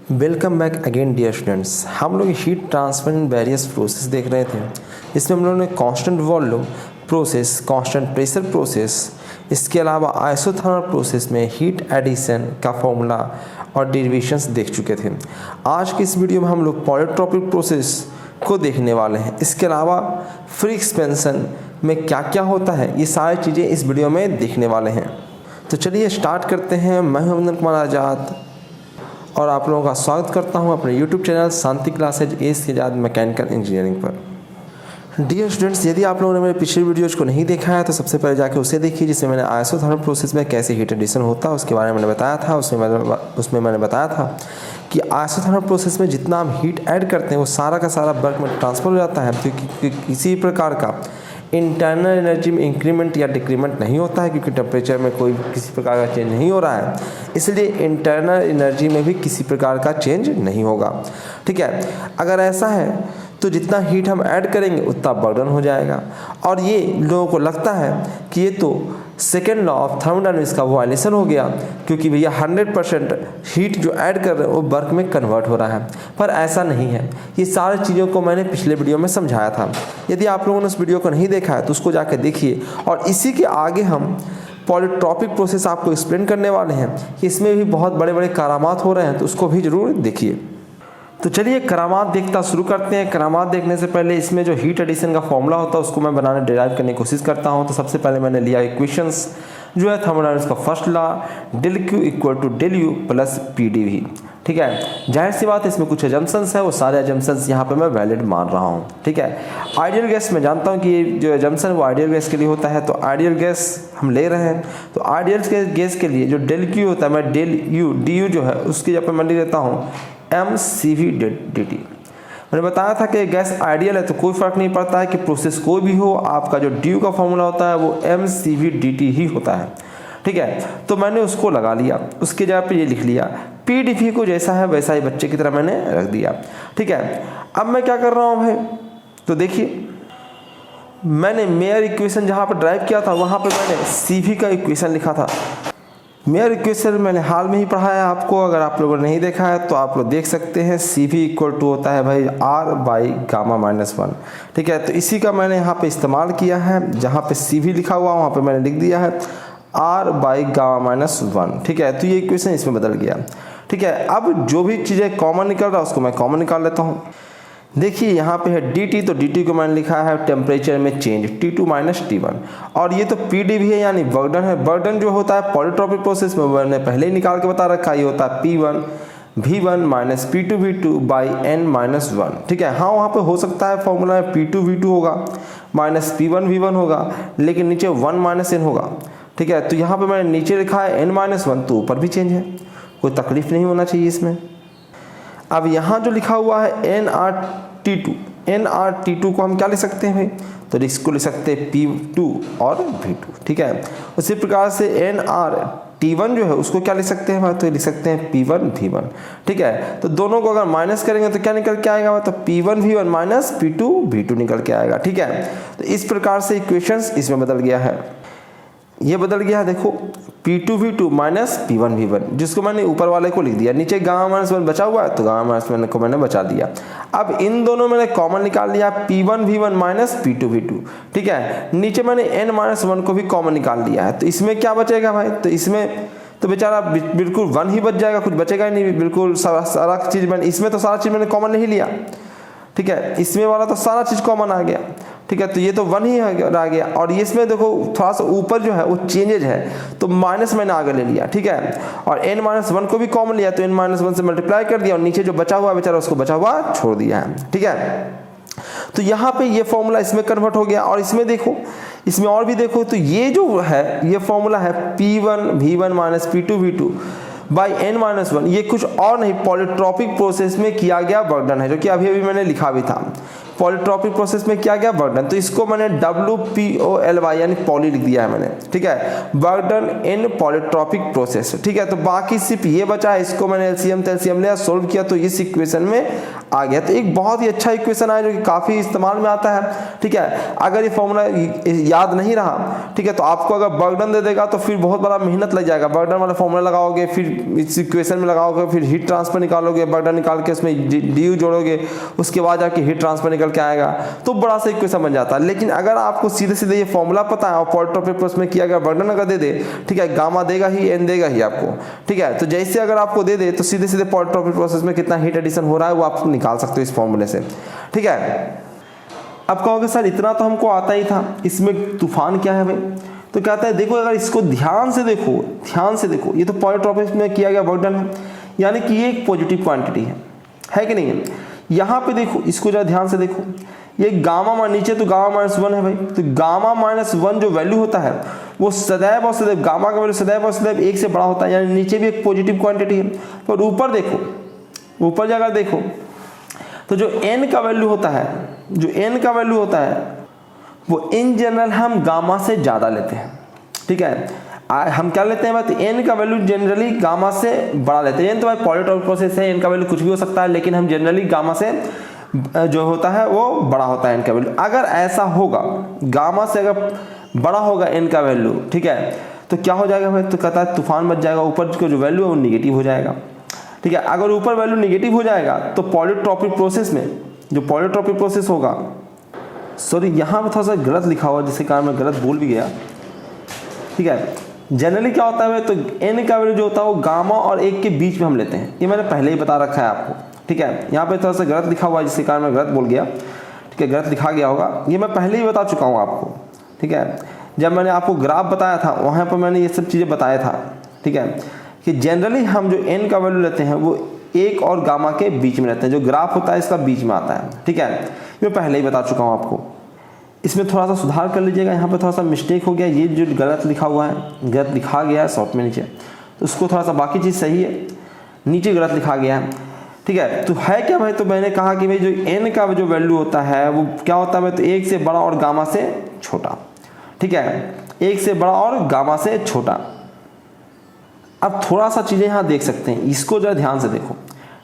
Welcome back again dear students. हम लोग heat transfer in various process देख रहे थे। इसमें हम लोगों ने constant volume process, constant pressure process, इसके अलावा आइसोथर्मल प्रोसेस में हीट एडिशन का फॉर्मूला और डेरिवेशंस देख चुके थे। आज की इस वीडियो में हम लोग पॉलीट्रोपिक प्रोसेस को देखने वाले हैं। इसके अलावा फ्री एक्सपेंशन में क्या क्या होता है, ये सारी चीज़ें इस वीडियो में देखने वाले हैं। तो चलिए स्टार्ट करते हैं। मैं हूं अमन कुमार आज़ाद और आप लोगों का स्वागत करता हूं अपने YouTube चैनल शांति क्लासेज एस आज़ाद मैकेनिकल इंजीनियरिंग पर। डियर स्टूडेंट्स, यदि आप लोगों ने मेरे पिछले वीडियोज को नहीं देखा है तो सबसे पहले जाके उसे देखिए, जिसमें मैंने आइसोथर्मल प्रोसेस में कैसे हीट एडिशन होता है उसके बारे में मैंने बताया था। उसमें मैंने बताया था कि आइसोथर्मल प्रोसेस में जितना हम हीट ऐड करते हैं वो सारा का सारा वर्क में ट्रांसफर हो जाता है, क्योंकि किसी प्रकार का इंटरनल एनर्जी में इंक्रीमेंट या डिक्रीमेंट नहीं होता है, क्योंकि टेम्परेचर में कोई किसी प्रकार का चेंज नहीं हो रहा है। इसलिए इंटरनल एनर्जी में भी किसी प्रकार का चेंज नहीं होगा। ठीक है, अगर ऐसा है तो जितना हीट हम ऐड करेंगे उतना बर्डन हो जाएगा। और ये लोगों को लगता है कि ये तो सेकेंड लॉ ऑफ थर्मोडायनामिक्स का वायलेशन हो गया, क्योंकि भैया 100% हीट जो ऐड कर रहे हैं वो वर्क में कन्वर्ट हो रहा है। पर ऐसा नहीं है। ये सारी चीज़ों को मैंने पिछले वीडियो में समझाया था। यदि आप लोगों ने उस वीडियो को नहीं देखा है तो उसको जाकर देखिए। और इसी के आगे हम पॉलीट्रोपिक प्रोसेस आपको एक्सप्लेन करने वाले हैं कि इसमें भी बहुत बड़े बड़े करामात हो रहे हैं, तो उसको भी जरूर देखिए। तो चलिए करामात देखता शुरू करते हैं। करामात देखने से पहले इसमें जो हीट एडिशन का फॉर्मूला होता है उसको मैं बनाने डिराइव करने की कोशिश करता हूं। तो सबसे पहले मैंने लिया इक्वेशंस जो है थर्मोडायनामिक्स का first law, del Q equal to del U plus P D V. ठीक है, जाहिर सी बात है इसमें कुछ एजम्पशंस है, वो सारे एजम्पशंस यहाँ पे मैं वैलिड मान रहा हूँ। ठीक है, आइडियल गैस मैं जानता हूँ कि ये जो एजम्पशन वो आइडियल गैस के लिए होता है, तो आइडियल गैस हम ले रहे हैं। तो आइडियल गैस के लिए जो डेल क्यू होता है, मैं डेल यू डी यू जो है उसकी जगह पर मैं लिख देता हूँ mCv dt। मैंने बताया था कि गैस आइडियल है तो कोई फर्क नहीं पड़ता है कि प्रोसेस कोई भी हो, आपका जो ड्यू का फॉर्मूला होता है वो mCv dt ही होता है। ठीक है, तो मैंने उसको लगा लिया, उसके जगह पे ये लिख लिया। PdV को जैसा है वैसा ही बच्चे की तरह मैंने रख दिया। ठीक है, अब मैं क्या कर रहा हूँ भाई, तो देखिए मैंने मेयर इक्वेशन जहाँ पर ड्राइव किया था वहाँ पर मैंने CV का इक्वेशन लिखा था। मेयर इक्वेशन मैंने हाल में ही पढ़ाया आपको, अगर आप लोगों ने नहीं देखा है तो आप लोग देख सकते हैं। CV इक्वल टू होता है भाई R बाई गामा माइनस 1। ठीक है, तो इसी का मैंने यहाँ पे इस्तेमाल किया है। जहाँ पे CV लिखा हुआ वहाँ पे मैंने लिख दिया है R बाई गामा माइनस 1। ठीक है, तो ये इक्वेशन इसमें बदल गया। ठीक है, अब जो भी चीज़ें कॉमन निकल रहा है उसको मैं कॉमन निकाल लेता हूँ। देखिए यहाँ पे है dt, तो dt को मैंने लिखा है टेम्परेचर में चेंज T2 माइनस T1, और ये तो PdV है यानी बर्डन है। बर्डन जो होता है पॉलीट्रोपिक प्रोसेस में मैंने पहले ही निकाल के बता रखा है, ये होता है P1 V1 minus P2 V2 by n minus 1। ठीक है, हाँ वहाँ पे हो सकता है फॉर्मूला में P2 V2 होगा माइनस P1 V1 होगा, लेकिन नीचे 1 माइनस n होगा। ठीक है, तो यहाँ पे मैंने नीचे लिखा है n माइनस 1, तो ऊपर भी चेंज है, कोई तकलीफ नहीं होना चाहिए इसमें। अब यहाँ जो लिखा हुआ है nRT2, nRT2 को हम क्या लिख सकते हैं भाई, तो इसको लिख सकते हैं P2 और V2। ठीक है, उसी प्रकार से nRT1 जो है उसको क्या लिख सकते हैं भाई, तो लिख सकते हैं P1 V1। ठीक है, तो दोनों को अगर माइनस करेंगे तो क्या निकल के आएगा, तो P1 V1 minus P2 V2 निकल के आएगा। ठीक है, तो इस प्रकार से इक्वेशंस इसमें बदल गया है, ये बदल गया है। देखो P2 V2 minus P1 V1, जिसको मैंने ऊपर वाले को लिख दिया, नीचे गामा माइनस 1 बचा हुआ है तो गामा माइनस 1 को मैंने बचा दिया। अब इन दोनों मैंने कॉमन निकाल लिया, P1 V1 minus P2 V2। ठीक है, नीचे मैंने n माइनस 1 को भी कॉमन निकाल लिया है, तो इसमें क्या बचेगा भाई, तो इसमें तो बेचारा बिल्कुल 1 ही बच जाएगा, कुछ बचेगा ही नहीं, बिल्कुल सारा चीज़ मैंने इसमें तो सारा चीज़ मैंने कॉमन नहीं लिया। ठीक है, इसमें वाला तो सारा चीज़ कॉमन आ गया। ठीक है, तो ये तो 1 ही रह गया, और इसमें देखो थोड़ा सा ऊपर जो है वो चेंजेज है तो माइनस मैंने आगे ले लिया। ठीक है, और n माइनस 1 को भी कॉमन लिया तो n माइनस 1 से मल्टीप्लाई कर दिया, और नीचे जो बचा हुआ बेचारा उसको बचा हुआ छोड़ दिया है। ठीक है, तो यहाँ पे ये फॉर्मूला इसमें कन्वर्ट हो गया। और इसमें देखो, इसमें और भी देखो, तो ये जो है ये फॉर्मूला है P1 V1 minus P2 V2 by n minus 1। ये कुछ और नहीं, पॉलीट्रोपिक प्रोसेस में किया गया बर्डन है, जो कि अभी अभी मैंने लिखा भी था। पॉलीट्रॉपिक प्रोसेस में क्या गया, बर्डन, तो इसको मैंने WPOLY यानी पॉली लिख दिया है मैंने, ठीक है, बर्डन इन पॉलीट्रॉपिक प्रोसेस, ठीक है। तो बाकी सिर्फ ये बचा है, इसको मैंने एलसीएम तेलसीएम लिया, सोल्व किया, तो इस इक्वेशन में आ गया। तो एक बहुत ही अच्छा इक्वेशन है जो कि काफी इस्तेमाल में आता है, ठीक है। अगर ये फॉर्मूला याद नहीं रहा, ठीक है, तो आपको अगर बर्डन दे देगा तो फिर बहुत बड़ा मेहनत लग जाएगा। बर्डन वाला फॉर्मूला लगाओगे, फिर इस इक्वेशन में लगाओगे, फिर हीट ट्रांसफर निकालोगे, बर्डन निकाल के उसमें डी जोड़ोगे, उसके बाद जाके हीट ट्रांसफर निकल के आएगा, तो बड़ा सा इक्वेशन बन जाता है। लेकिन अगर आपको सीधे सीधे ये फॉर्मूला पता है और पॉलीट्रॉपिक प्रोसेस में किया गया बर्डन अगर दे दे, ठीक है, गामा देगा ही, एन देगा ही आपको, ठीक है। तो जैसे अगर आपको दे दे तो सीधे सीधे पॉलीट्रॉपिक प्रोसेस में कितना हीट एडिशन हो रहा है वो आप निकाल सकते हो इस फॉर्मूले से, ठीक है। अब कहोगे सर इतना तो हमको आता ही था, इसमें तूफान क्या है भाई, तो कहता है देखो अगर इसको ध्यान से देखो, ये तो पॉलीट्रॉपिक में किया गया बर्डन है, यानी कि ये एक पॉजिटिव क्वांटिटी है कि नहीं है। यहाँ पे देखो, इसको जरा ध्यान से देखो, ये गामा मान नीचे तो गामा -1 है भाई, तो गामा -1 जो वैल्यू होता है वो सदैव और सदैव, गामा का वैल्यू सदैव और सदैव 1 से बड़ा होता है, यानी नीचे भी एक पॉजिटिव क्वांटिटी है। पर ऊपर देखो, ऊपर जाकर देखो तो जो n का वैल्यू होता है, वो इन जनरल हम गामा से ज़्यादा लेते हैं, ठीक है। हम क्या लेते हैं बात, n का वैल्यू जनरली गामा से बड़ा लेते हैं। तो भाई पॉलीट्रॉपिक प्रोसेस है, n का वैल्यू कुछ भी हो सकता है, लेकिन हम जनरली गामा से जो होता है वो बड़ा होता है n का वैल्यू। अगर ऐसा होगा, गामा से अगर बड़ा होगा n का वैल्यू, ठीक है, तो क्या हो जाएगा भाई, तो कहता है तूफान मच जाएगा, ऊपर का जो वैल्यू है वो निगेटिव हो जाएगा, ठीक है। अगर ऊपर वैल्यू निगेटिव हो जाएगा तो पॉलीट्रॉपिक प्रोसेस में जो पॉलीट्रॉपिक प्रोसेस होगा, सॉरी यहाँ पे थोड़ा सा गलत लिखा हुआ जिसके कारण मैं गलत बोल भी गया, ठीक है। जनरली क्या होता है तो n का वैल्यू जो होता है वो गामा और 1 के बीच में हम लेते हैं, ये मैंने पहले ही बता रखा है आपको, ठीक है। यहाँ पे थोड़ा सा गलत लिखा हुआ है जिसके कारण मैं गलत बोल गया, ठीक है, गलत लिखा गया होगा, ये मैं पहले ही बता चुका हूँ आपको, ठीक है। जब मैंने आपको ग्राफ बताया था वहाँ पर मैंने ये सब चीज़ें बताया था, ठीक है, कि जनरली हम जो n का वैल्यू लेते हैं वो 1 और गामा के बीच में रहते हैं, जो ग्राफ होता है इसका बीच में आता है, ठीक है। मैं पहले ही बता चुका हूँ आपको, इसमें थोड़ा सा सुधार कर लीजिएगा। यहाँ पे थोड़ा सा मिस्टेक हो गया, ये जो गलत लिखा हुआ है, गलत लिखा गया है शॉर्ट में नीचे, तो उसको थोड़ा सा, बाकी चीज़ सही है, नीचे गलत लिखा गया है, ठीक है। तो है क्या भाई, तो मैंने कहा कि भाई जो n का जो वैल्यू होता है वो क्या होता है भाई, तो 1 से बड़ा और गामा से छोटा, ठीक है, 1 से बड़ा और गामा से छोटा। अब थोड़ा सा चीज़ें यहाँ देख सकते हैं, इसको जरा ध्यान से देखो,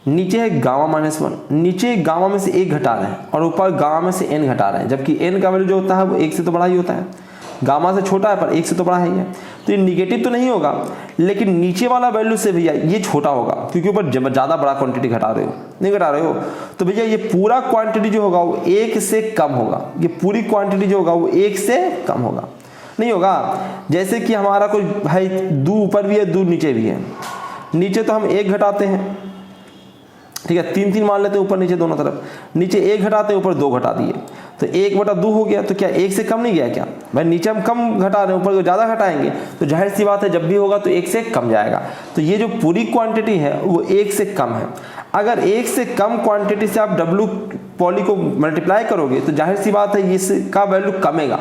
नीचे है गामा -1, नीचे गामा में से 1 घटा रहे हैं और ऊपर गामा में से n घटा रहे हैं, जबकि n का वैल्यू जो होता है वो 1 से तो बड़ा ही होता है, गामा से छोटा है पर 1 से तो बड़ा ही है, तो ये निगेटिव तो नहीं होगा, लेकिन नीचे वाला वैल्यू से भैया ये छोटा होगा, क्योंकि ऊपर ज़्यादा बड़ा क्वांटिटी घटा रहे हो, नहीं घटा रहे हो, तो भैया ये पूरा क्वांटिटी जो होगा वो 1 से कम होगा, ये पूरी क्वांटिटी जो होगा वो 1 से कम होगा, नहीं होगा। जैसे कि हमारा कोई भाई दो ऊपर भी है, दो नीचे भी है, नीचे तो हम 1 घटाते हैं, ठीक है, 3 मान लेते हैं ऊपर नीचे दोनों तरफ, नीचे 1 घटाते हैं, ऊपर 2 घटा दिए, तो 1/2 हो गया, तो क्या 1 से कम नहीं गया क्या भाई, नीचे हम कम घटा रहे हैं, ऊपर ज़्यादा घटाएंगे, तो जाहिर सी बात है जब भी होगा तो 1 से कम जाएगा, तो ये जो पूरी क्वांटिटी है वो 1 से कम है। अगर 1 से कम क्वांटिटी से आप W पॉली को मल्टीप्लाई करोगे तो जाहिर सी बात है इसका वैल्यू कमेगा,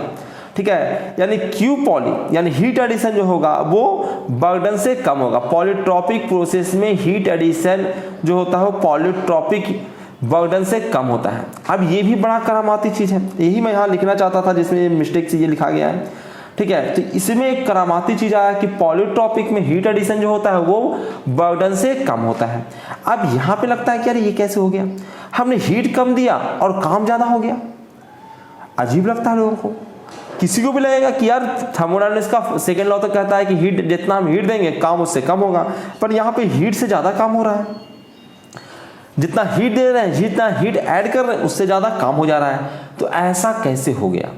ठीक है, यानी Q पॉली यानी हीट एडिशन जो होगा वो बर्डन से कम होगा। पॉलीट्रॉपिक प्रोसेस में हीट एडिशन जो होता है वो पॉलीट्रॉपिक बर्डन से कम होता है। अब ये भी बड़ा करामाती चीज़ है, यही मैं यहाँ लिखना चाहता था जिसमें मिस्टेक से ये लिखा गया है, ठीक है। तो इसमें एक करामाती चीज़ आया कि पॉलीट्रॉपिक में हीट एडिशन जो होता है वो बर्डन से कम होता है। अब यहाँ पे लगता है कि यार ये कैसे हो गया, हमने हीट कम दिया और काम ज़्यादा हो गया, अजीब लगता है लोगों को। किसी को भी लगेगा कि यार थर्मोडायनामिक्स का सेकेंड लॉ तो कहता है कि हीट जितना हम हीट देंगे काम उससे कम होगा, पर यहाँ पे हीट से ज़्यादा काम हो रहा है, जितना हीट दे रहे हैं जितना हीट ऐड कर रहे हैं उससे ज़्यादा काम हो जा रहा है। तो ऐसा कैसे हो गया,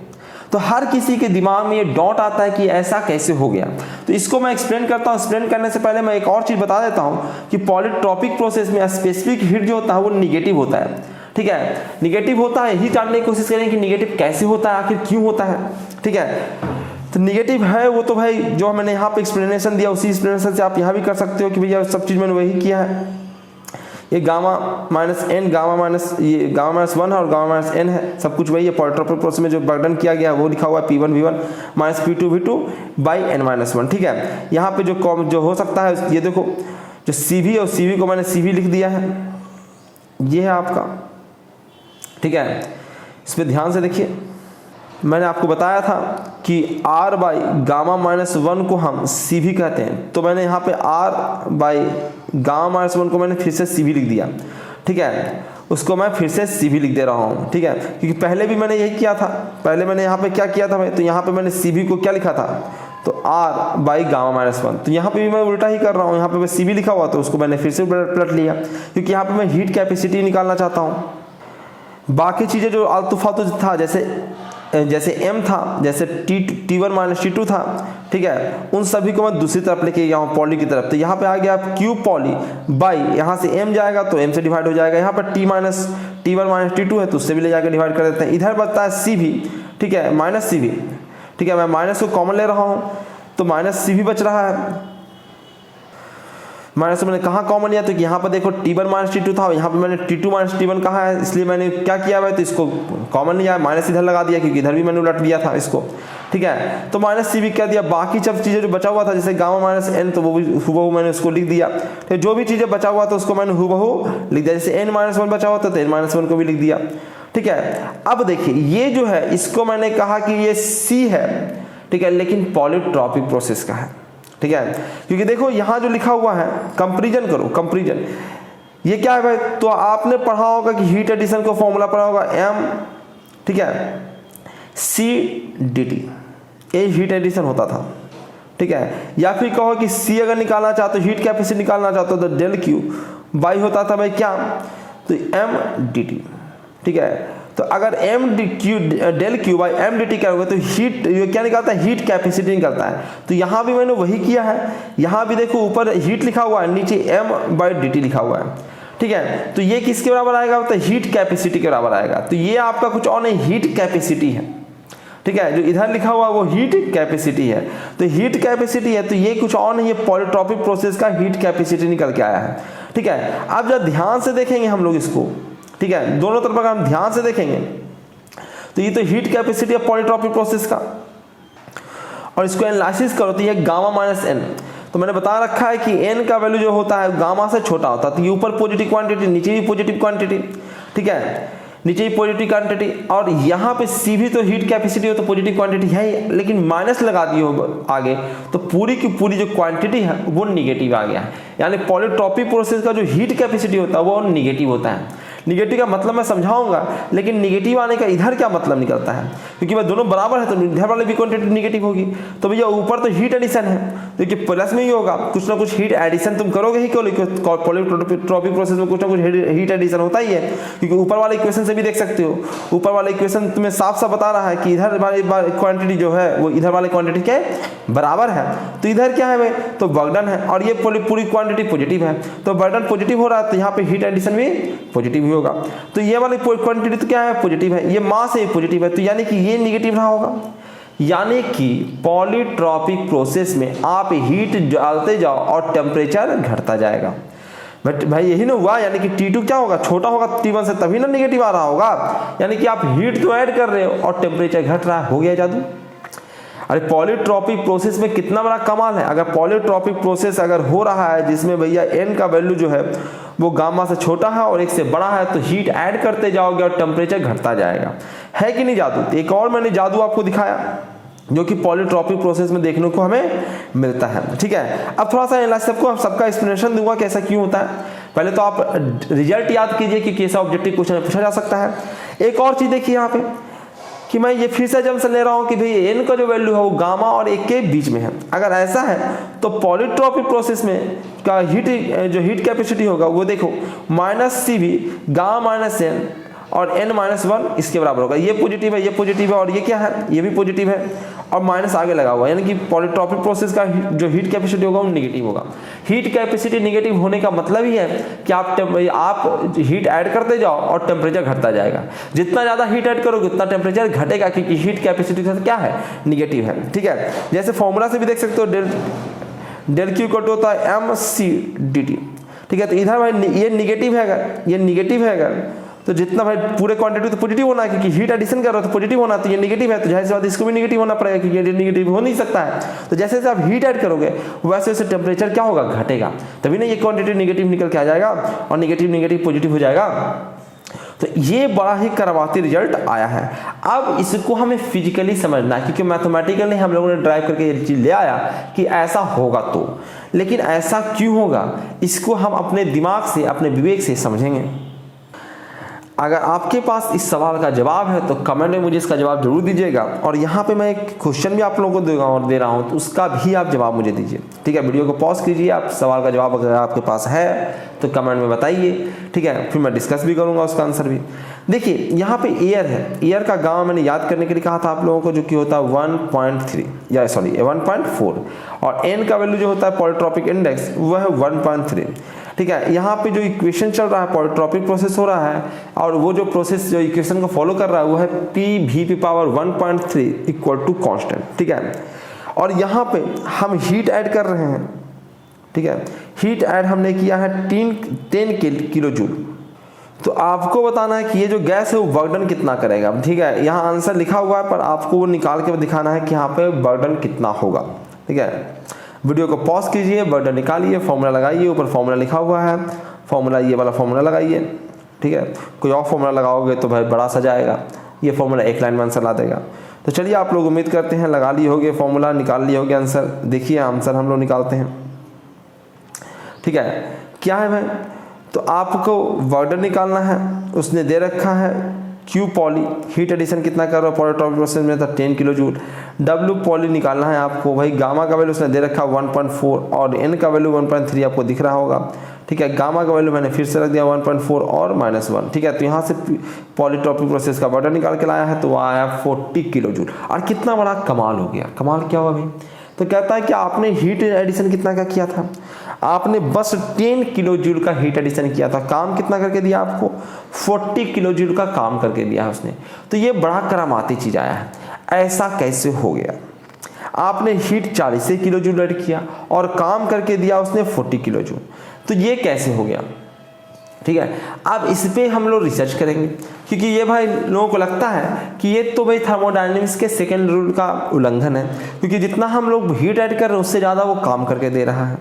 तो हर किसी के दिमाग में ये डाउट आता है कि ऐसा कैसे हो गया। तो इसको मैं एक्सप्लेन करता हूँ। एक्सप्लेन करने से पहले मैं एक और चीज़ बता देता हूँ कि पॉलीट्रॉपिक प्रोसेस में स्पेसिफिक हीट जो होता है वो निगेटिव होता है, ठीक है, निगेटिव होता है। यही जानने की कोशिश करें कि निगेटिव कैसे होता है, आखिर क्यों होता है, ठीक है। तो निगेटिव है वो तो भाई जो मैंने यहाँ पे एक्सप्लेनेशन दिया उसी एक्सप्लेनेशन से आप यहाँ भी कर सकते हो कि भैया सब चीज़ मैंने वही किया है। ये gamma minus N, gamma minus ये गामा माइनस 1 है और गामा माइनस एन है, सब कुछ वही है। पॉलीट्रॉपिक प्रोसेस में जो बर्डन किया गया है वो लिखा हुआ है P1 V1 minus P2 V2 by n-1, ठीक है। यहाँ पे जो हो सकता है ये देखो, जो CV और CV को मैंने CV लिख दिया है, ये है आपका, ठीक है। इस पर ध्यान से देखिए, मैंने आपको बताया था कि R बाई गामा माइनस 1 को हम सी भी कहते हैं, तो मैंने यहाँ पे R बाई गामा माइनस 1 को मैंने फिर से सी भी लिख दिया, ठीक है, उसको मैं फिर से सी भी लिख दे रहा हूँ, ठीक है, क्योंकि पहले भी मैंने यही किया था। पहले मैंने यहाँ पे क्या किया था भाई, तो यहाँ पे मैंने सी भी को क्या लिखा था, तो R बाई गामा माइनस 1, तो यहाँ पे भी मैं उल्टा ही कर रहा हूँ, यहाँ पे सी भी लिखा हुआ तो उसको मैंने फिर से पलट लिया, क्योंकि यहाँ पे मैं हीट कैपेसिटी निकालना चाहता हूँ। बाकी चीज़ें जो आलतू फालतू था, जैसे m था, जैसे T1 माइनस T2 था, ठीक है, उन सभी को मैं दूसरी तरफ लेके गया हूँ पॉली की तरफ, तो यहाँ पे आ गया क्यूब पॉली बाई, यहाँ से m जाएगा तो m से डिवाइड हो जाएगा, यहाँ पर T1 माइनस T2 है तो उससे भी ले जाकर डिवाइड कर देते हैं। इधर बचता है सी भी, ठीक है, माइनस सी भी, ठीक है, मैं माइनस को कॉमन ले रहा हूँ तो माइनस सी भी बच रहा है। माइनस मैंने कहाँ कॉमन लिया, तो यहाँ पर देखो T1 माइनस T2 था, यहाँ पे मैंने T2 माइनस T1 कहा है, इसलिए मैंने क्या किया है, तो इसको कॉमन लिया, माइनस इधर लगा दिया क्योंकि इधर भी मैंने उलट दिया था इसको, ठीक है, तो माइनस सी भी क्या दिया। बाकी सब चीज़ें जो बचा हुआ था जैसे गामा माइनस एन, तो वो भी हुबहू मैंने उसको लिख दिया, तो जो भी चीज़ें बचा हुआ था उसको मैंने हुबहू लिख दिया। जैसे n माइनस 1 बचा हुआ था तो n माइनस 1 को भी लिख दिया, ठीक है। अब देखिए ये जो है इसको मैंने कहा कि ये C है, ठीक है, लेकिन पॉलीट्रॉपिक प्रोसेस का है, ठीक है, क्योंकि देखो यहाँ जो लिखा हुआ है, कंपैरिजन करो, कंपैरिजन ये क्या है भाई, तो आपने पढ़ा होगा कि हीट एडिशन का फॉर्मूला पढ़ा होगा m, ठीक है, C/dt, ये हीट एडिशन होता था, ठीक है। या फिर कहो कि C अगर निकालना चाहते हो, हीट कैपेसिटी निकालना चाहते हो तो डेल Q बाई होता था भाई क्या, तो m/dt, ठीक है। तो अगर डेल Q बाई m/dt क्या होगा, तो हीट ये क्या निकालता है, हीट कैपेसिटी निकलता है। तो यहाँ भी मैंने वही किया है, यहाँ भी देखो ऊपर हीट लिखा हुआ है, नीचे m/dt लिखा हुआ है, ठीक है। तो ये किसके बराबर आएगा, तो हीट कैपेसिटी के बराबर आएगा। तो ये आपका कुछ और नहीं, हीट कैपेसिटी है, ठीक है, जो इधर लिखा हुआ वो हीट कैपेसिटी है। तो हीट कैपेसिटी है तो ये कुछ और नहीं है, पॉलीट्रॉपिक प्रोसेस का हीट कैपेसिटी निकल के आया है, ठीक है। अब जब ध्यान से देखेंगे हम लोग इसको, ठीक है, दोनों तरफ अगर हम ध्यान से देखेंगे तो ये तो हीट कैपेसिटी है पॉलीट्रॉपिक प्रोसेस का, और इसको एनालिसिस करो तो ये गामा माइनस एन, तो मैंने बता रखा है कि एन का वैल्यू जो होता है गामा से छोटा होता है, तो ये ऊपर पॉजिटिव क्वांटिटी, नीचे भी पॉजिटिव क्वांटिटी, ठीक है, नीचे ही पॉजिटिव क्वांटिटी, और यहाँ पे सी भी तो हीट कैपेसिटी हो तो पॉजिटिव क्वांटिटी है ही, लेकिन माइनस लगा दिए हो आगे तो पूरी की पूरी जो क्वांटिटी है वो निगेटिव आ गया है। यानी पॉलीट्रॉपिक प्रोसेस का जो हीट कैपेसिटी होता है वो निगेटिव होता है। निगेटिव का मतलब मैं समझाऊंगा, लेकिन निगेटिव आने का इधर क्या मतलब निकलता है, क्योंकि भाई दोनों बराबर है तो इधर वाले भी क्वांटिटी निगेटिव होगी। तो भैया ऊपर तो हीट एडिशन है, देखिए प्लस में ही होगा, कुछ ना कुछ हीट एडिशन तुम करोगे ही, पॉलीट्रॉपिक प्रोसेस में कुछ ना कुछ हीट एडिशन होता ही है, क्योंकि ऊपर वाले इक्वेशन से भी देख सकते हो, ऊपर वाला इक्वेशन तुम्हें साफ साफ बता रहा है कि इधर वाली क्वांटिटी जो है वो इधर वाले क्वांटिटी के बराबर है। तो इधर क्या है भाई, तो बर्डन है, और ये पूरी क्वांटिटी पॉजिटिव है, तो बर्डन पॉजिटिव हो रहा है तो यहाँ पे हीट एडिशन भी पॉजिटिव होगा। तो ये वाली क्वांटिटी तो क्या है, पॉजिटिव है, ये मास है पॉजिटिव है, तो यानी कि ये निगेटिव रहा होगा। यानी कि पॉलीट्रॉपिक प्रोसेस में आप हीट डालते जाओ और टेम्परेचर घटता जाएगा। बट भाई यही ना हुआ, यानी कि T2 क्या होगा, छोटा होगा T1 से, तभी ना निगेटिव आ रहा होगा। यानी कि आप हीट तो ऐड कर रहे हो और टेम्परेचर घट रहा है, हो गया जादू। अरे पॉलीट्रॉपिक प्रोसेस में कितना बड़ा कमाल है, अगर पॉलीट्रॉपिक प्रोसेस अगर हो रहा है जिसमें भैया n का वैल्यू जो है वो गामा से छोटा है और 1 से बड़ा है, तो हीट ऐड करते जाओगे और टेम्परेचर घटता जाएगा, है कि नहीं जादू। तो एक और मैंने जादू आपको दिखाया जो कि पॉलीट्रॉपिक प्रोसेस में देखने को हमें मिलता है, ठीक है। अब थोड़ा सा एनालिसिस को सबका एक्सप्लेनेशन दूंगा कैसा क्यों होता है। पहले तो आप रिजल्ट याद कीजिए कि कैसा ऑब्जेक्टिव क्वेश्चन पूछा जा सकता है। एक और चीज देखिए यहाँ पे कि मैं ये फिर से जंक्शन ले रहा हूँ कि भाई एन का जो वैल्यू है वो गामा और 1 के बीच में है। अगर ऐसा है तो पॉलीट्रॉपिक प्रोसेस में का हीट कैपेसिटी होगा वो देखो -CV गामा माइनस एन और n-1 इसके बराबर होगा। ये पॉजिटिव है, ये पॉजिटिव है, और ये क्या है, ये भी पॉजिटिव है, और माइनस आगे लगा हुआ है, यानी कि पॉलीट्रॉपिक प्रोसेस का जो हीट कैपेसिटी होगा वो निगेटिव होगा। हीट कैपेसिटी निगेटिव होने का मतलब ही है कि आप हीट ऐड करते जाओ और टेम्परेचर घटता जाएगा। जितना ज़्यादा हीट ऐड करोगे उतना टेम्परेचर घटेगा, क्योंकि हीट कैपेसिटी क्या है, निगेटिव है, ठीक है। जैसे फॉर्मूला से भी देख सकते हो, डेल Q इक्वल टू होता है mc/dt, ठीक है। तो इधर भाई ये निगेटिव है, ये निगेटिव है, तो जितना भाई पूरे क्वांटिटी तो पॉजिटिव होना है, क्योंकि हीट एडिशन कर रहे हो तो पॉजिटिव होना, तो ये नेगेटिव है, तो जाहिर सी बात इसको भी नेगेटिव होना पड़ेगा, क्योंकि ये नेगेटिव हो नहीं सकता है। तो जैसे जैसे आप हीट ऐड करोगे वैसे वैसे टेम्परेचर क्या होगा, घटेगा, तभी ना ये क्वांटिटी नेगेटिव निकल के आ जाएगा और नेगेटिव पॉजिटिव हो जाएगा। तो ये बड़ा ही करवाती रिजल्ट आया है। अब इसको हमें फिजिकली समझना है, क्योंकि मैथमेटिकली हम लोगों ने ड्राइव करके ये चीज़ ले आया कि ऐसा होगा, तो लेकिन ऐसा क्यों होगा इसको हम अपने दिमाग से, अपने विवेक से समझेंगे। अगर आपके पास इस सवाल का जवाब है तो कमेंट में मुझे इसका जवाब जरूर दीजिएगा, और यहाँ पे मैं एक क्वेश्चन भी आप लोगों को दे रहा हूँ, तो उसका भी आप जवाब मुझे दीजिए। ठीक है, वीडियो को पॉज कीजिए, आप सवाल का जवाब अगर आपके पास है तो कमेंट में बताइए। ठीक है, फिर मैं डिस्कस भी करूँगा उसका आंसर भी। देखिए यहाँ पे एयर है, एयर का गामा मैंने याद करने के लिए कहा था आप लोगों को, जो कि होता है 1.4, और एन का वैल्यू जो होता है पॉलीट्रॉपिक इंडेक्स वह है 1.3। ठीक है, यहाँ पे जो इक्वेशन चल रहा है पॉलीट्रॉपिक प्रोसेस हो रहा है, और वो जो प्रोसेस जो इक्वेशन को फॉलो कर रहा है वो है P(v⁻1.3 = कांस्टेंट। ठीक है, और यहाँ पे हम हीट ऐड कर रहे हैं। ठीक है, हीट ऐड हमने किया है 10 किलो जूल। तो आपको बताना है कि ये जो गैस है वो वर्क डन कितना करेगा। ठीक है, यहाँ आंसर लिखा हुआ है, पर आपको वो निकाल के दिखाना है कि यहाँ पे वर्क डन कितना होगा। ठीक है, वीडियो को पॉज कीजिए, वर्क डन निकालिए, फॉर्मूला लगाइए, ऊपर फॉर्मूला लिखा हुआ है, फॉर्मूला ये वाला फॉर्मूला लगाइए। ठीक है, कोई और फॉर्मूला लगाओगे तो भाई बड़ा सा जाएगा, ये फॉर्मूला एक लाइन में आंसर ला देगा। तो चलिए आप लोग उम्मीद करते हैं लगा लिए होगे फॉर्मूला, निकाल लिए होगे आंसर। देखिए आंसर हम लोग निकालते हैं। ठीक है, क्या है भाई, तो आपको वर्क डन निकालना है, उसने दे रखा है Q पॉली, हीट एडिशन कितना कर रहा है पॉलीट्रॉपिक प्रोसेस में था 10 किलो जूल। W पॉली निकालना है आपको, भाई गामा का वैल्यू उसने दे रखा 1.4 और N का वैल्यू 1.3 आपको दिख रहा होगा। ठीक है, गामा का वैल्यू मैंने फिर से रख दिया 1.4 और -1। ठीक है, तो यहाँ से पॉलीट्रॉपिक प्रोसेस का वर्क डन निकाल के लाया है, तो वो आया 40 किलो जूल। और कितना बड़ा कमाल हो गया, कमाल क्या हुआ भाई, तो कहता है कि आपने हीट एडिशन कितना का किया था, आपने बस 10 किलो जूल का हीट एडिशन किया था, काम कितना करके दिया आपको, 40 किलो जूल का काम करके दिया है उसने। तो ये बड़ा करामाती चीज आया है, ऐसा कैसे हो गया। आपने हीट 40 किलो जूल ऐड किया और काम करके दिया उसने 40 किलो जूल, तो ये कैसे हो गया। ठीक है, अब इस पे हम लोग रिसर्च करेंगे, क्योंकि ये भाई लोगों को लगता है कि ये तो भाई थर्मोडायनेमिक्स के सेकेंड रूल का उल्लंघन है, क्योंकि जितना हम लोग हीट ऐड कर रहे हैं उससे ज़्यादा वो काम करके दे रहा है।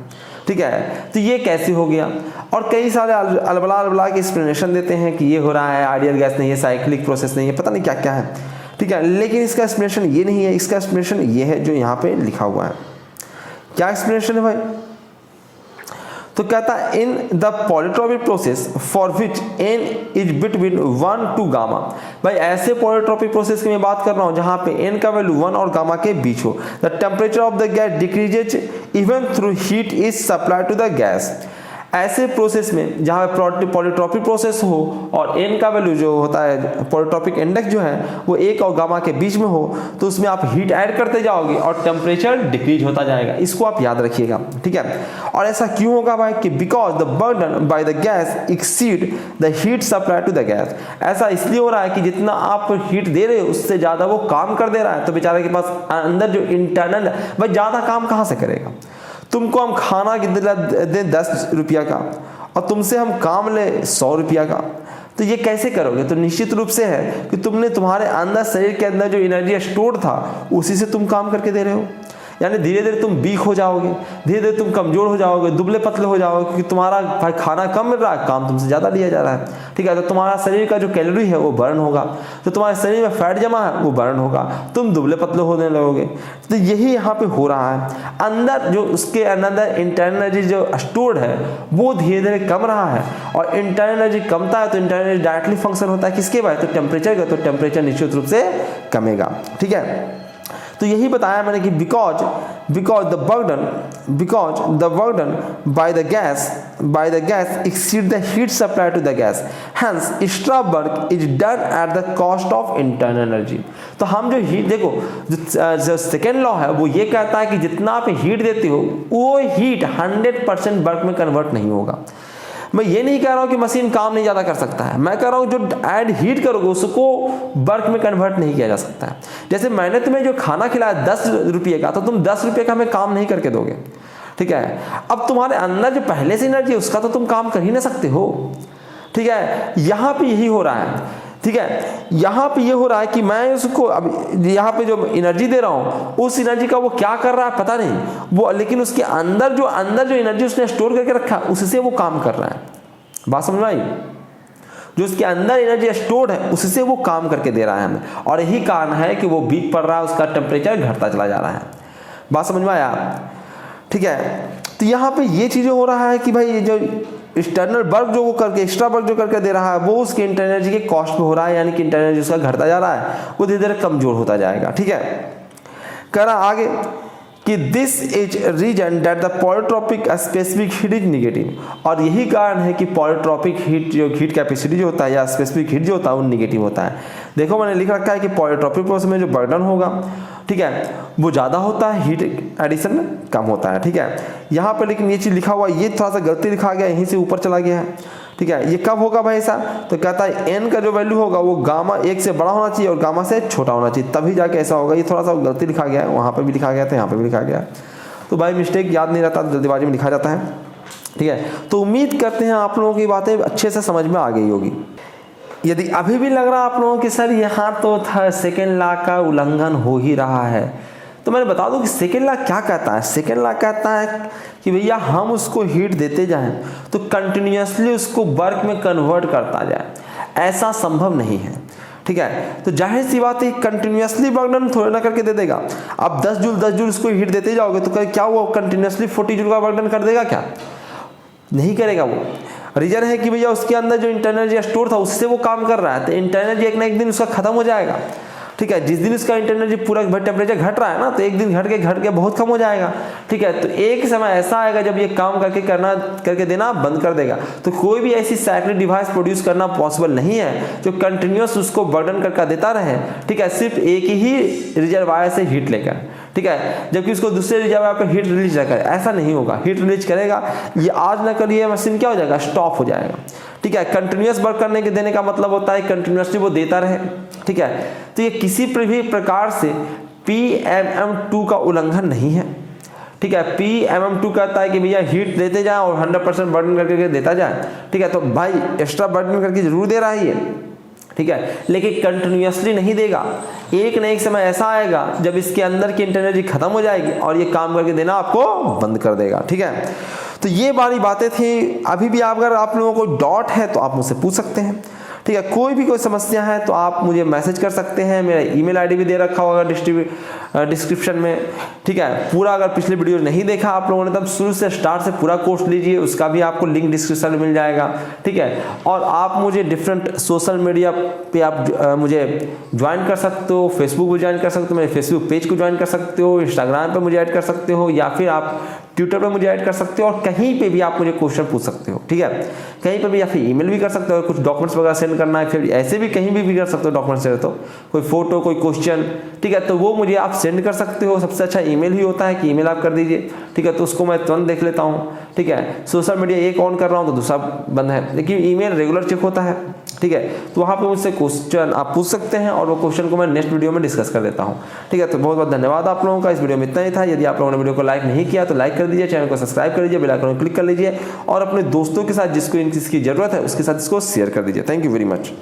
ठीक है, तो ये कैसे हो गया, और कई सारे अलबला के एक्सप्लेनेशन देते हैं कि ये हो रहा है आइडियल गैस नहीं है, साइक्लिक प्रोसेस नहीं है, पता नहीं क्या क्या है। ठीक है, लेकिन इसका एक्सप्लेनेशन ये नहीं है, इसका एक्सप्लेनेशन ये है जो यहाँ पे लिखा हुआ है। क्या एक्सप्लेनेशन है भाई, तो कहता है in the polytropic process for which n is between 1 to gamma. भाई ऐसे पॉलीट्रॉपिक प्रोसेस की मैं बात कर रहा हूँ जहाँ पे n का वैल्यू 1 और गामा के बीच हो। The temperature of the gas decreases even through heat is supply to the gas. ऐसे प्रोसेस में जहाँ पे पॉलीट्रॉपिक प्रोसेस हो और n का वैल्यू जो होता है पॉलीट्रॉपिक इंडेक्स जो है वो 1 और गामा के बीच में हो, तो उसमें आप हीट ऐड करते जाओगे और टेम्परेचर डिक्रीज होता जाएगा। इसको आप याद रखिएगा। ठीक है, और ऐसा क्यों होगा भाई, कि because the burden by the gas exceed the heat supply to the gas. ऐसा इसलिए हो रहा है कि जितना आप हीट दे रहे हो उससे ज़्यादा वो काम कर दे रहा है, तो बेचारे के पास अंदर जो इंटरनल भाई ज़्यादा काम कहाँ से करेगा। तुमको हम खाना दें 10 रुपया का और तुमसे हम काम ले 100 रुपया का, तो ये कैसे करोगे। तो निश्चित रूप से है कि तुमने तुम्हारे अंदर शरीर के अंदर जो एनर्जी स्टोर था उसी से तुम काम करके दे रहे हो, यानी धीरे धीरे तुम वीक हो जाओगे, धीरे धीरे तुम कमजोर हो जाओगे, दुबले पतले हो जाओगे, क्योंकि तुम्हारा भाई खाना कम मिल रहा है, काम तुमसे ज़्यादा लिया जा रहा है। ठीक है, तो तुम्हारा शरीर का जो कैलोरी है वो बर्न होगा, तो तुम्हारे शरीर में फैट जमा है वो बर्न होगा, तुम दुबले पतले होने लगोगे। तो यही यहाँ पे हो रहा है, अंदर जो उसके अंदर इंटरनल एनर्जी जो स्टोर्ड है वो धीरे धीरे कम रहा है, और इंटरनल एनर्जी कमता है तो इंटरनल एनर्जी डायरेक्टली फंक्शन होता है किसके बाद, तो टेम्परेचर का, तो टेम्परेचर निश्चित रूप से कमेगा। ठीक है, तो यही बताया मैंने कि because the burden by the gas exceed the heat supply to the gas, hence extra work is done at the cost of internal energy. तो हम जो हीट देखो, जो सेकेंड लॉ है वो ये कहता है कि जितना आप हीट देते हो वो हीट 100% वर्क में कन्वर्ट नहीं होगा। मैं ये नहीं कह रहा हूँ कि मशीन काम नहीं ज़्यादा कर सकता है, मैं कह रहा हूँ जो ऐड हीट करोगे उसको वर्क में कन्वर्ट नहीं किया जा सकता है। जैसे मैंने तुम्हें जो खाना खिलाया 10 रुपये का, तो तुम 10 रुपये का हमें काम नहीं करके दोगे। ठीक है, अब तुम्हारे अंदर जो पहले से एनर्जी है उसका तो तुम काम कर ही ना सकते हो। ठीक है, यहाँ पे यही हो रहा है। ठीक है, यहाँ पे ये हो रहा है कि मैं उसको अब यहाँ पे जो एनर्जी दे रहा हूँ उस एनर्जी का वो क्या कर रहा है पता नहीं वो, लेकिन उसके अंदर जो एनर्जी उसने स्टोर करके रखा उससे वो काम कर रहा है। बात समझ में आई। जो उसके अंदर एनर्जी स्टोर्ड है उससे वो काम करके दे रहा है हमें, और यही कारण है कि वो वीक पड़ रहा है, उसका टेम्परेचर घटता चला जा रहा है। बात समझ में आया? ठीक है, तो यहाँ पे ये चीज़ें हो रहा है कि भाई ये जो एक्सटर्नल वर्क जो वो करके, एक्स्ट्रा वर्क जो करके दे रहा है, वो उसके इंटरनल एनर्जी के कॉस्ट पे हो रहा है, यानी कि इंटरनल एनर्जी उसका घटता जा रहा है, वो धीरे धीरे कमजोर होता जाएगा। ठीक है, कह रहा आगे कि this is reason that the polytropic specific heat is negative, और यही कारण है कि पॉलीट्रॉपिक हीट जो हीट कैपेसिटी जो होता है या स्पेसिफिक हीट जो होता है वो निगेटिव होता है। देखो मैंने लिख रखा है कि पॉलीट्रॉपिक प्रोसेस में जो बर्डन होगा, ठीक है, वो ज़्यादा होता है, हीट एडिशन में कम होता है। ठीक है, यहाँ पर लेकिन ये चीज़ लिखा हुआ, ये थोड़ा सा गलती लिखा गया, यहीं से ऊपर चला गया है। ठीक है, ये कब होगा भाई ऐसा? तो कहता है एन का जो वैल्यू होगा वो गामा 1 से बड़ा होना चाहिए और गामा से छोटा होना चाहिए, तभी जाके ऐसा होगा। ये थोड़ा सा गलती लिखा गया है, वहाँ पर भी लिखा गया था, यहाँ पर भी लिखा गया है, तो भाई मिस्टेक याद नहीं रहता, जल्दीबाजी में लिखा जाता है। ठीक है, तो उम्मीद करते हैं आप लोगों की बातें अच्छे से समझ में आ गई होगी। यदि अभी भी लग रहा है आप लोगों की सर यहाँ तो था सेकेंड लॉ का उल्लंघन हो ही रहा है, तो मैंने बता दूं कि सेकेंड लॉ क्या कहता है। सेकेंड लॉ कहता है कि भैया हम उसको हीट देते जाएं तो कंटिन्यूसली उसको वर्क में कन्वर्ट करता जाए, ऐसा संभव नहीं है। ठीक है, तो जाहिर सी बात है कंटिन्यूसली वर्क थोड़ा ना करके दे देगा। अब 10 जूल उसको हीट देते जाओगे तो क्या वो कंटिन्यूसली 40 जूल का वर्क कर देगा? क्या नहीं करेगा। वो रीजन है कि भैया उसके अंदर जो इंटरनल एनर्जी स्टोर था उससे वो काम कर रहा है, तो इंटरनल एनर्जी एक ना एक दिन उसका खत्म हो जाएगा। ठीक है, जिस दिन उसका इंटरनल एनर्जी पूरा टेम्परेचर घट रहा है ना, तो एक दिन घट के बहुत कम हो जाएगा। ठीक है, तो एक समय ऐसा आएगा जब ये काम करके देना बंद कर देगा। तो कोई भी ऐसी साइक्लिक डिवाइस प्रोड्यूस करना पॉसिबल नहीं है जो कंटिन्यूअस उसको बर्डन करके देता रहे। ठीक है, सिर्फ एक ही रिजर्वायर से हीट लेकर, ठीक है, जबकि उसको दूसरे रिजर्वायर पर हीट रिलीज ना करे, ऐसा नहीं होगा। हीट रिलीज करेगा, ये आज ना करिए मशीन क्या हो जाएगा, स्टॉप हो जाएगा। ठीक है, कंटिन्यूअस वर्क करने के देने का मतलब होता है कंटिन्यूअसली वो देता रहे। ठीक है, तो ये किसी भी प्रकार से PMM2 का उल्लंघन नहीं है। ठीक है, PMM2 कहता है कि भैया हीट देते जाए और 100% बर्डन करके देता जाए। ठीक है, तो भाई एक्स्ट्रा बर्डन करके जरूर दे रहा है ये, ठीक है, लेकिन कंटिन्यूअसली नहीं देगा। एक न एक समय ऐसा आएगा जब इसके अंदर की इंटरनल एनर्जी खत्म हो जाएगी और ये काम करके देना आपको बंद कर देगा। ठीक है, तो ये बारी बातें थी। अभी भी अगर आप लोगों को डॉट है तो आप मुझसे पूछ सकते हैं। ठीक है, कोई भी कोई समस्या है तो आप मुझे मैसेज कर सकते हैं, मेरा ईमेल आईडी भी दे रखा होगा डिस्क्रिप्शन में। ठीक है, पूरा अगर पिछले वीडियो नहीं देखा आप लोगों ने तब शुरू से स्टार्ट से पूरा कोर्स लीजिए, उसका भी आपको लिंक डिस्क्रिप्शन में मिल जाएगा। ठीक है, और आप मुझे डिफरेंट सोशल मीडिया पे आप मुझे ज्वाइन कर सकते हो, फेसबुक पे ज्वाइन कर सकते हो, मेरे फेसबुक पेज को ज्वाइन कर सकते हो, इंस्टाग्राम पे मुझे ऐड कर सकते हो, या फिर आप ट्विटर पे मुझे ऐड कर सकते हो, और कहीं पे भी आप मुझे क्वेश्चन पूछ सकते हो। ठीक है, कहीं पे भी, या फिर ईमेल भी कर सकते हो, कुछ डॉक्यूमेंट्स वगैरह सेंड करना है, फिर ऐसे भी कहीं भी कर सकते हो डॉक्यूमेंट्स से, तो कोई फोटो कोई क्वेश्चन, ठीक है, तो वो मुझे आप सेंड कर सकते हो। सबसे अच्छा ईमेल ही होता है कि ईमेल आप कर दीजिए। ठीक है, तो उसको मैं तुरंत देख लेता हूँ। ठीक है, सोशल मीडिया एक ऑन कर रहा हूँ तो दूसरा बंद है, लेकिन ईमेल रेगुलर चेक होता है। ठीक है, तो वहाँ पे मुझसे क्वेश्चन आप पूछ सकते हैं और वो क्वेश्चन को मैं नेक्स्ट वीडियो में डिस्कस कर देता हूँ। ठीक है, तो बहुत बहुत धन्यवाद आप लोगों का। इस वीडियो में इतना ही था। यदि आप लोगों ने वीडियो को लाइक नहीं किया तो लाइक कर दीजिए, चैनल को सब्सक्राइब कर लीजिए, बेल आइकन को क्लिक कर लीजिए और अपने दोस्तों के साथ जिसको इन चीज़ की जरूरत है उसके साथ इसको शेयर कर दीजिए। Thank you very much.